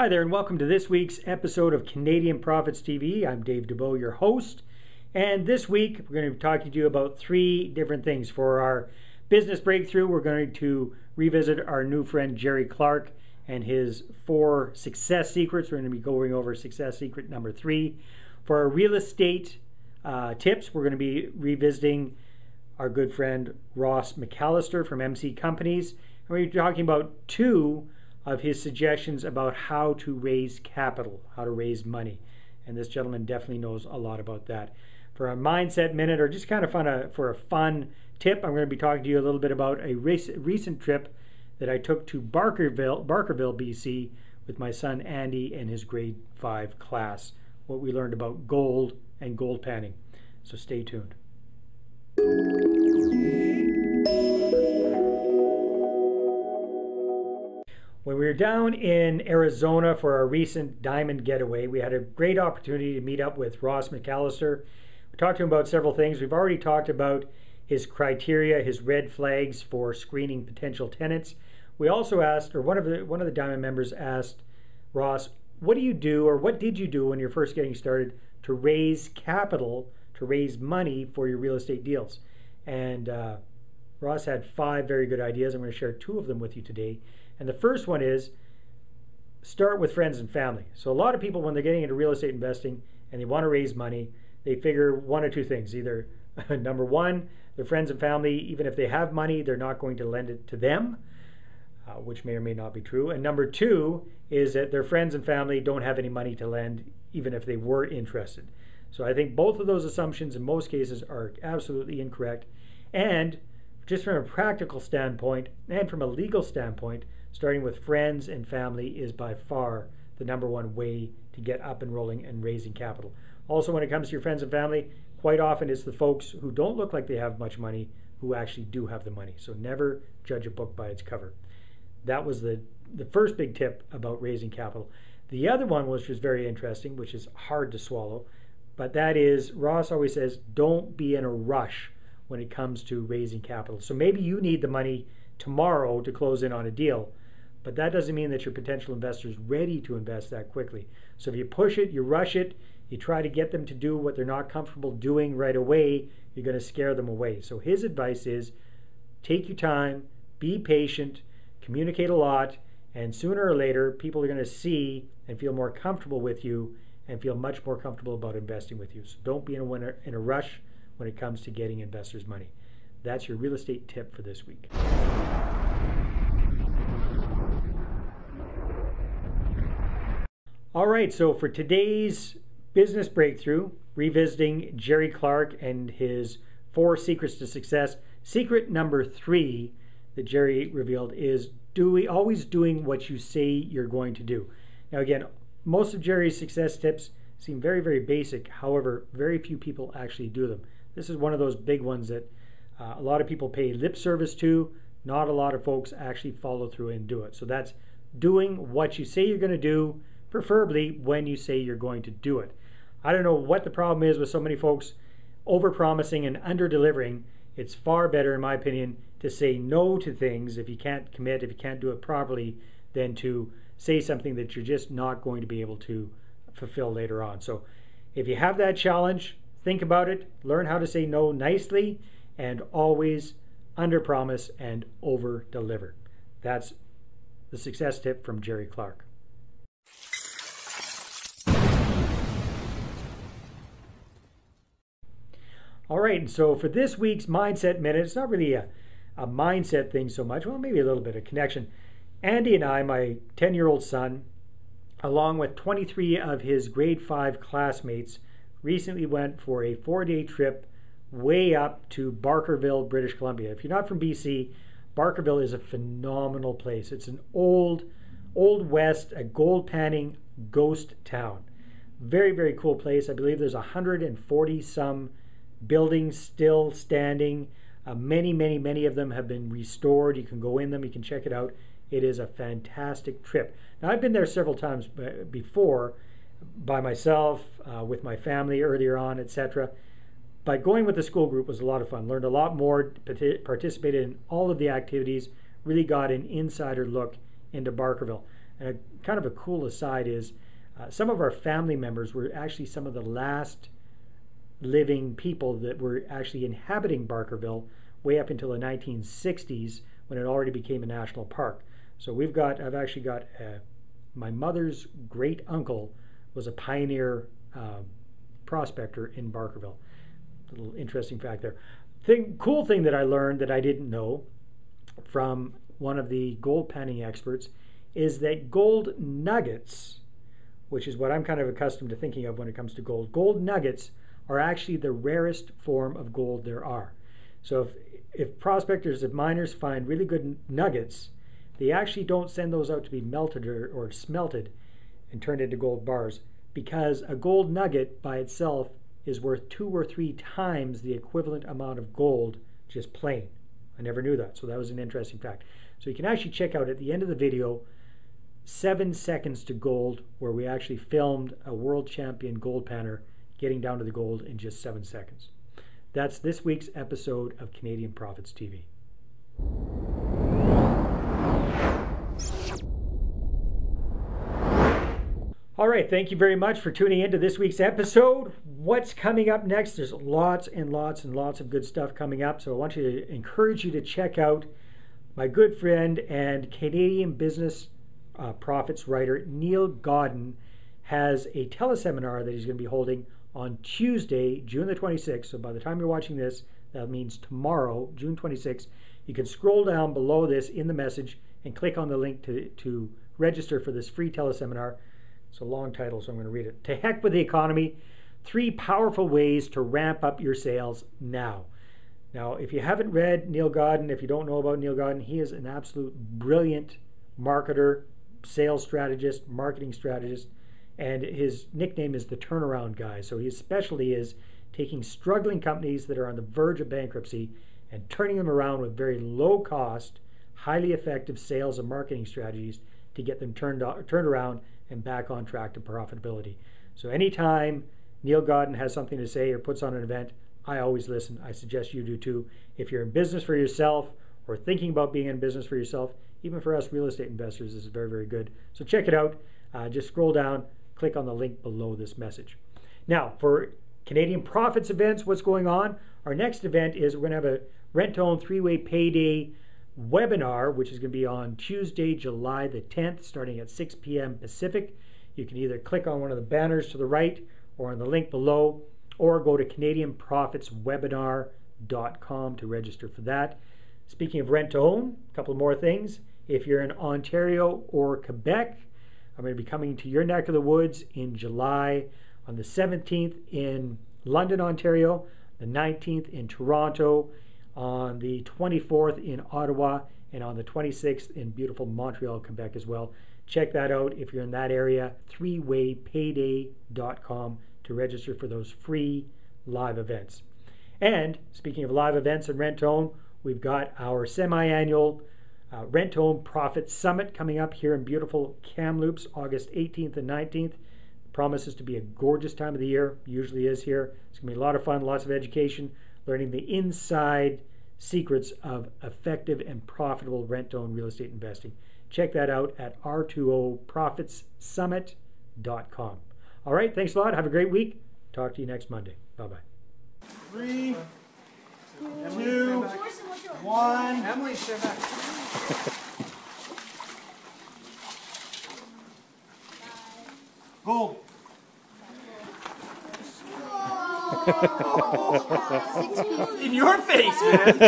Hi there, and welcome to this week's episode of Canadian Profits TV. I'm Dave Dubeau, your host, and this week we're going to be talking to you about three different things. For our business breakthrough, we're going to revisit our new friend Jerry Clark and his 4 success secrets. We're going to be going over success secret number 3. For our real estate tips, we're going to be revisiting our good friend Ross McAllister from MC Companies, and we're talking about 2 of his suggestions about how to raise capital, how to raise money. And this gentleman definitely knows a lot about that. For a mindset minute, or just kind of for a fun tip, I'm going to be talking to you a little bit about a recent trip that I took to Barkerville, BC with my son Andy and his grade 5 class, what we learned about gold and gold panning. So stay tuned. When we were down in Arizona for our recent diamond getaway, we had a great opportunity to meet up with Ross McAllister. We talked to him about several things. We've already talked about his criteria, his red flags for screening potential tenants. We also asked, or one of the diamond members asked Ross, what do you do, or what did you do when you're first getting started to raise capital, to raise money for your real estate deals? And Ross had 5 very good ideas. I'm going to share 2 of them with you today. And the first one is start with friends and family. So a lot of people, when they're getting into real estate investing and they want to raise money, they figure one or 2 things. Either number 1, their friends and family, even if they have money, they're not going to lend it to them, which may or may not be true. And number 2 is that their friends and family don't have any money to lend, even if they were interested. So I think both of those assumptions in most cases are absolutely incorrect. And just from a practical standpoint and from a legal standpoint, starting with friends and family is by far the number 1 way to get up and rolling and raising capital. Also, when it comes to your friends and family, quite often it's the folks who don't look like they have much money who actually do have the money. So never judge a book by its cover. That was the first big tip about raising capital. The other one, which was very interesting, which is hard to swallow, but that is, Ross always says, don't be in a rush when it comes to raising capital. So maybe you need the money tomorrow to close in on a deal, but that doesn't mean that your potential investor is ready to invest that quickly. So if you push it, you rush it, you try to get them to do what they're not comfortable doing right away, you're going to scare them away. So his advice is take your time, be patient, communicate a lot, and sooner or later people are going to see and feel more comfortable with you and feel much more comfortable about investing with you. So don't be in a rush when it comes to getting investors' money. That's your real estate tip for this week. All right, so for today's business breakthrough, revisiting Jerry Clark and his 4 secrets to success, secret number 3 that Jerry revealed is always doing what you say you're going to do. Now again, most of Jerry's success tips seem very, very basic. However, very few people actually do them. This is one of those big ones that a lot of people pay lip service to. Not a lot of folks actually follow through and do it. So that's doing what you say you're going to do, preferably when you say you're going to do it. I don't know what the problem is with so many folks over-promising and under-delivering. It's far better, in my opinion, to say no to things if you can't commit, if you can't do it properly, than to say something that you're just not going to be able to fulfill later on. So if you have that challenge, think about it, learn how to say no nicely, and always under-promise and over-deliver. That's the success tip from Jerry Clark. All right, so for this week's Mindset Minute, it's not really a mindset thing so much, well, maybe a little bit of connection. Andy and I, my 10-year-old son, along with 23 of his grade 5 classmates, recently went for a 4-day trip way up to Barkerville, British Columbia. If you're not from BC, Barkerville is a phenomenal place. It's an old west, a gold panning ghost town. Very, very cool place. I believe there's 140 some buildings still standing. Many of them have been restored. You can go in them, you can check it out. It is a fantastic trip. Now, I've been there several times before by myself, with my family earlier on, etc. But going with the school group was a lot of fun. Learned a lot more, participated in all of the activities, really got an insider look into Barkerville. And kind of a cool aside is some of our family members were actually some of the last living people that were actually inhabiting Barkerville way up until the 1960s when it already became a national park. So I've actually got my mother's great uncle was a pioneer prospector in Barkerville. A little interesting fact there. Cool thing that I learned that I didn't know from one of the gold panning experts is that gold nuggets, which is what I'm kind of accustomed to thinking of when it comes to gold nuggets are actually the rarest form of gold there are. So if prospectors, if miners find really good nuggets, they actually don't send those out to be melted or smelted and turned into gold bars, because a gold nugget by itself is worth 2 or 3 times the equivalent amount of gold just plain. I never knew that, so that was an interesting fact. So you can actually check out at the end of the video 7 seconds to gold, where we actually filmed a world champion gold panner getting down to the gold in just 7 seconds. That's this week's episode of Canadian Profits TV. All right, thank you very much for tuning in to this week's episode. What's coming up next? There's lots and lots and lots of good stuff coming up, so I want to encourage you to check out my good friend and Canadian business profits writer Neil Godden has a teleseminar that he's going to be holding on Tuesday, June the 26th. So by the time you're watching this, that means tomorrow, June 26th. You can scroll down below this in the message and click on the link to register for this free teleseminar. It's a long title, so I'm going to read it. To heck with the economy, 3 powerful ways to ramp up your sales now. Now, if you haven't read Neil Godden, if you don't know about Neil Godden, he is an absolute brilliant marketer, sales strategist, marketing strategist, and his nickname is the turnaround guy. So his specialty is taking struggling companies that are on the verge of bankruptcy and turning them around with very low cost, highly effective sales and marketing strategies to get them turned around and back on track to profitability. So anytime Neil Godden has something to say or puts on an event, I always listen. I suggest you do too. If you're in business for yourself or thinking about being in business for yourself, even for us real estate investors, this is very, very good. So check it out. Just scroll down, click on the link below this message. Now, for Canadian Profits events, what's going on? Our next event is we're going to have a rent-to-own 3-way payday webinar, which is going to be on Tuesday, July the 10th, starting at 6 p.m. Pacific. You can either click on one of the banners to the right or on the link below, or go to CanadianProfitsWebinar.com to register for that. Speaking of rent-to-own, a couple more things. If you're in Ontario or Quebec, I'm going to be coming to your neck of the woods in July on the 17th in London, Ontario, the 19th in Toronto, on the 24th in Ottawa, and on the 26th in beautiful Montreal, Quebec as well. Check that out if you're in that area, 3waypayday.com to register for those free live events. And speaking of live events and rent-to-own, we've got our semi-annual Rent-to-Own Profit Summit coming up here in beautiful Kamloops, August 18th and 19th. Promises to be a gorgeous time of the year, usually is here. It's going to be a lot of fun, lots of education, learning the inside secrets of effective and profitable rent-to-own real estate investing. Check that out at r2oprofitssummit.com. All right, thanks a lot. Have a great week. Talk to you next Monday. Bye-bye. 3, 2, 1. Emily, stay back. Gold. In your face, man.